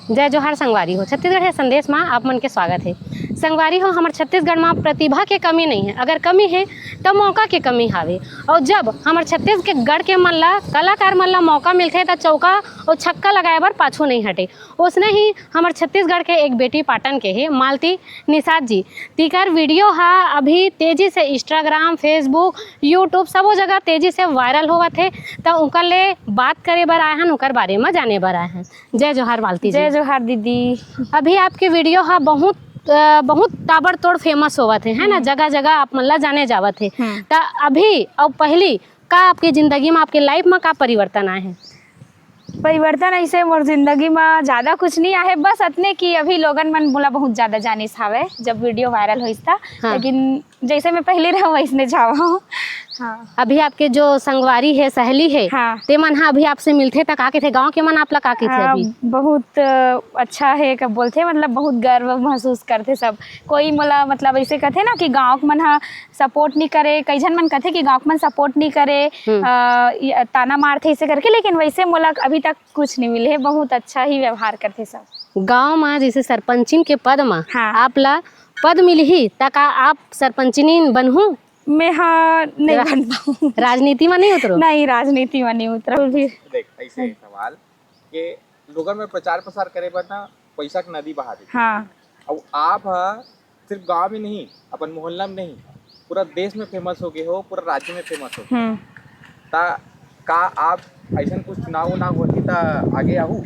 जय जोहार संगवारी हो। छत्तीसगढ़ है संदेश में आप मन के स्वागत है। संगवारी हो, हमारे छत्तीसगढ़ में प्रतिभा के कमी नहीं है। अगर कमी है तो मौका के कमी हावे। और जब हमारे छत्तीसगढ़ के मन ला कलाकार मन ला मौका मिलते तो चौका और छक्का लगाए बर पाछू नहीं हटे। उसने ही हमारे छत्तीसगढ़ के एक बेटी पाटन के है मालती निषाद जी, तीकर वीडियो हा अभी तेजी से इंस्टाग्राम, फेसबुक, यूट्यूब सबो जगह तेजी से वायरल होवत है। तो उनका ले बात करे बर आए हैं, उनकर बारे में जाने बर आए हैं। जय जोहार मालती जी। जय जोहार दीदी। अभी आपके वीडियो हा बहुत ताबड़तोड़ फेमस होवत है ना, जगह जगह आप मन ला जाने जावत है। तो अभी और पहली का आपकी जिंदगी में, आपके लाइफ में का परिवर्तन आए हैं? परिवर्तन ऐसे मोर जिंदगी में ज़्यादा कुछ नहीं आए, बस इतने कि अभी लोगन मन बोला बहुत ज़्यादा जानिस हावे जब वीडियो वायरल हुई था। हाँ। लेकिन जैसे मैं पहले रहा वैसने जावा। हाँ। अभी आपके जो संगवारी है, सहेली है, हाँ। ते मन हा अभी आपसे मिलते तक आके थे गांव के मन आप ला का के थे अभी? बहुत अच्छा है, कब बोलते मतलब बहुत गर्व महसूस करते सब कोई मोला, मतलब ऐसे कहते ना कि गाँव के मन हा सपोर्ट नहीं करे, कई जन मन कहते कि गाँव के मन सपोर्ट नहीं करे, ताना मारते ऐसे करके, लेकिन वैसे मोला अभी तक कुछ नहीं मिले है। बहुत अच्छा ही व्यवहार करते सब गाँव में। जैसे सरपंचिन के पद में हाँ। आप ला पद मिली तक आप सरपंचिनी बनहूँ? मैं हाँ नहीं बन पाऊँ। राजनीति में नहीं उतरो? नहीं, राजनीति में नहीं उतरा भी। देख ऐसे सवाल के लोगन में प्रचार प्रसार करे बर ना पैसा के नदी बहा दे। हाँ। अब आप सिर्फ गांव में नहीं, अपन मोहल्ला में नहीं, पूरा देश में फेमस हो गए हो, पूरा राज्य में फेमस हो गए। ता का आप ऐसा कुछ चुनाव होती ता आगे आहू?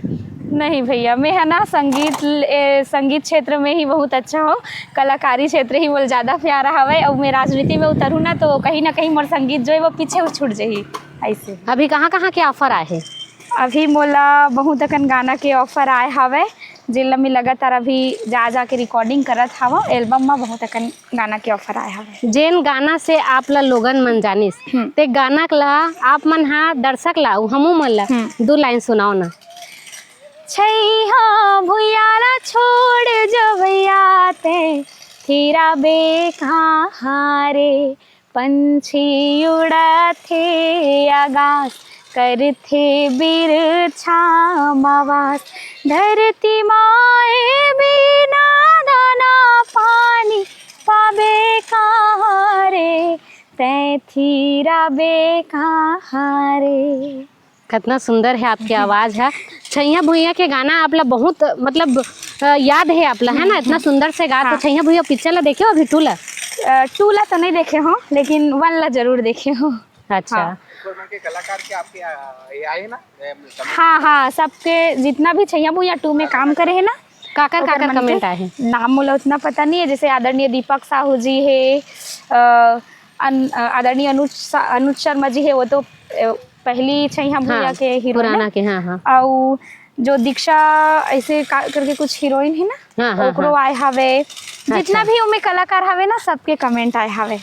नहीं भैया, मैं है ना संगीत क्षेत्र में ही बहुत अच्छा हो, कलाकारी क्षेत्र ही मोल ज़्यादा प्यारा हवे। और मैं राजनीति में उतरूँ ना तो कहीं ना कहीं मोर संगीत जो है वो पीछे छूट जाही ऐसे। अभी कहाँ कहाँ के ऑफर आए हैं? अभी मोला बहुत अकन गाना के ऑफर आए हवे, जिला में लगातार अभी जा के रिकॉर्डिंग करत हवा। एल्बम में बहुत अकन गाना के ऑफर आए हवे। जेन गाना से आप ला लोगन मन जानिस ते गाना ला आप मन हा दर्शक ला हमू मन ला 2 लाइन सुनाओ ना। छैया भुयाला छोड़ जवैया ते तेरा बेकहारे, पंछी उड़ा थे आकाश करथे बिरछा आवाज, धरती माए बिना दाना पानी पाबे कहारे, तै थीरा बेकहारे। कितना सुंदर है आपकी आवाज़ है। छैया भुइया के गाना आप ला बहुत मतलब याद है आप ला, है ना? इतना सुंदर से गा। तो छैया भुइया पिक्चर ला देखे हो अभी? 2 ला तो नहीं देखे हो, लेकिन 1 ला जरूर देखे हो। अच्छा। के कलाकार के आपके ये आए ना? हाँ, सबके जितना भी छैया भुइया 2 में काम करे है ना, काकर कमेंट आए हैं? नाम मोला उतना पता नहीं है। जैसे आदरणीय दीपक साहू जी है, आदरणीय अनुज शर्मा जी है, वो तो पहली छैया भुइया के हीरो पुराना के। हाँ हाँ। और जो दीक्षा ऐसे करके कुछ हीरोइन है ना, ओकरो आए हवे। जितना भी उनमें कलाकार हवे ना, सबके कमेंट आए हवे।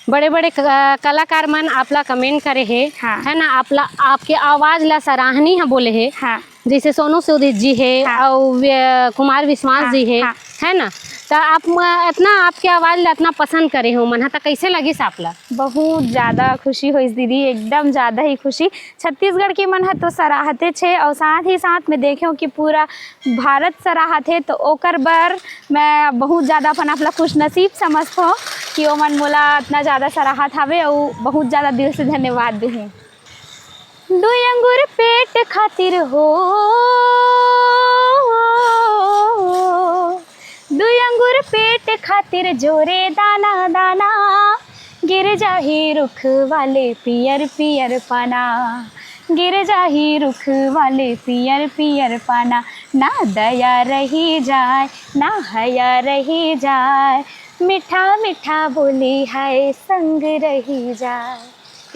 बड़े बड़े कलाकार मन आप ला कमेंट करे है, है ना? आप ला आपके आवाज ला सराहनीय है बोले है। हाँ। जैसे सोनू सूद जी है और कुमार विश्वास जी है ना? तो आप इतना आपके आवाज ला इतना पसंद करे हो मन, तो कैसे लगी आप ला? बहुत ज़्यादा खुशी हुई दीदी, एकदम ज़्यादा ही खुशी। छत्तीसगढ़ की मन है तो सराहते छे, और साथ ही साथ में देखे कि पूरा भारत सराहत है, तो ओकर बर मैं बहुत ज़्यादा अपन आप ला खुश नसीब समझत हो कि ओ मन मोला इतना ज़्यादा सराहत हवे, और बहुत ज़्यादा दिल से धन्यवाद भी हूँ। 2 अंगूर पेट खातिर हो, 2 अंगूर पेट खातिर जोरे दाना दाना, गिर जाही रुख वाले पियर पियर पाना, गिर जाही रुख वाले पियर पियर पाना, ना दया रही जाए ना हया रही जाए, मीठा मीठा बोली है संग रही जाए।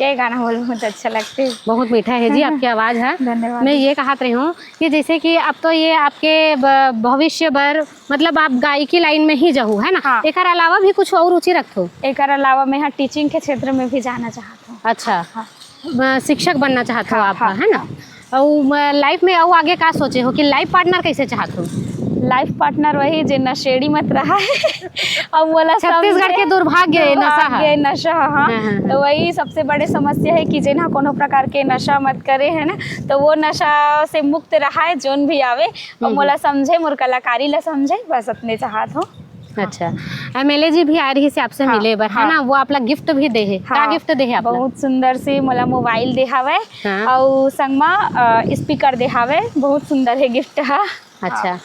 ये गाना बोल बहुत अच्छा लगता है। बहुत मीठा है जी आपकी आवाज़ है। धन्यवाद। मैं ये कहत रही हूँ कि जैसे कि अब तो ये आपके भविष्य भर मतलब आप गायकी लाइन में ही जाऊँ, है ना? हाँ। एक अलावा भी कुछ और रुचि रखो? एक अलावा मैं यहाँ टीचिंग के क्षेत्र में भी जाना चाहता हूँ। अच्छा। हाँ। शिक्षक बनना चाहते हो आप, हाँ, है ना? और लाइफ में और आगे का सोचे हो कि लाइफ पार्टनर कैसे चाहते हो? लाइफ पार्टनर वही जे नशेड़ी मत रहा है और बोला छत्तीसगढ़ के दुर्भाग्य नशा है। नशा हाँ हाँ। तो वही सबसे बड़े समस्या है कि जेना कोनो प्रकार के नशा मत करे है ना, तो वो नशा से मुक्त रहा है जोन भी आवे और मोला समझे मोर कलाकारी ला समझे, बस अपने चाहत हो। अच्छा एमएलए जी भी आ रही से आपसे हाँ, मिले बर है ना, वो आपला गिफ्ट भी दे है। का गिफ्ट दे है आपला? बहुत सुंदर से मोला मोबाइल दे हावे हाँ। और संग में स्पीकर दे हावे, बहुत सुंदर है गिफ्ट हा। अच्छा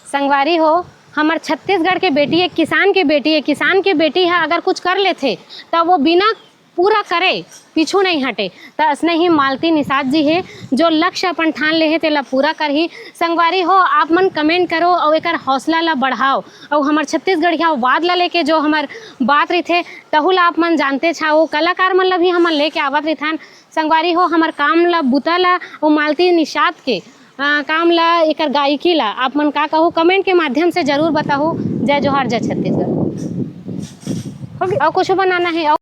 संगवारी हो, हमार छत्तीसगढ़ के बेटी एक किसान के बेटी है, किसान के बेटी है अगर कुछ कर लेथे तो वो बिना पूरा करे पीछू नहीं हटे। तो असने ही मालती निषाद जी है जो लक्ष्य अपन ठान ले है तेला पूरा कर ही। संगवारी हो आप मन कमेंट करो और एक हौसला ला बढ़ाओ और हमार छत्तीसगढ़िया वाद ला लेके जो हमार बात रही थे तहुल आप मन जानते छाओ, कलाकार मन ला भी हमन लेके आवत रही थान। संगवारी हो हमार काम ला बुता ला और मालती निषाद के काम ला एक गायकी ला आप मन का कहो कमेंट के माध्यम से जरूर बताओ। जय जोहार जय छत्तीसगढ़। और कुछ बनाना है?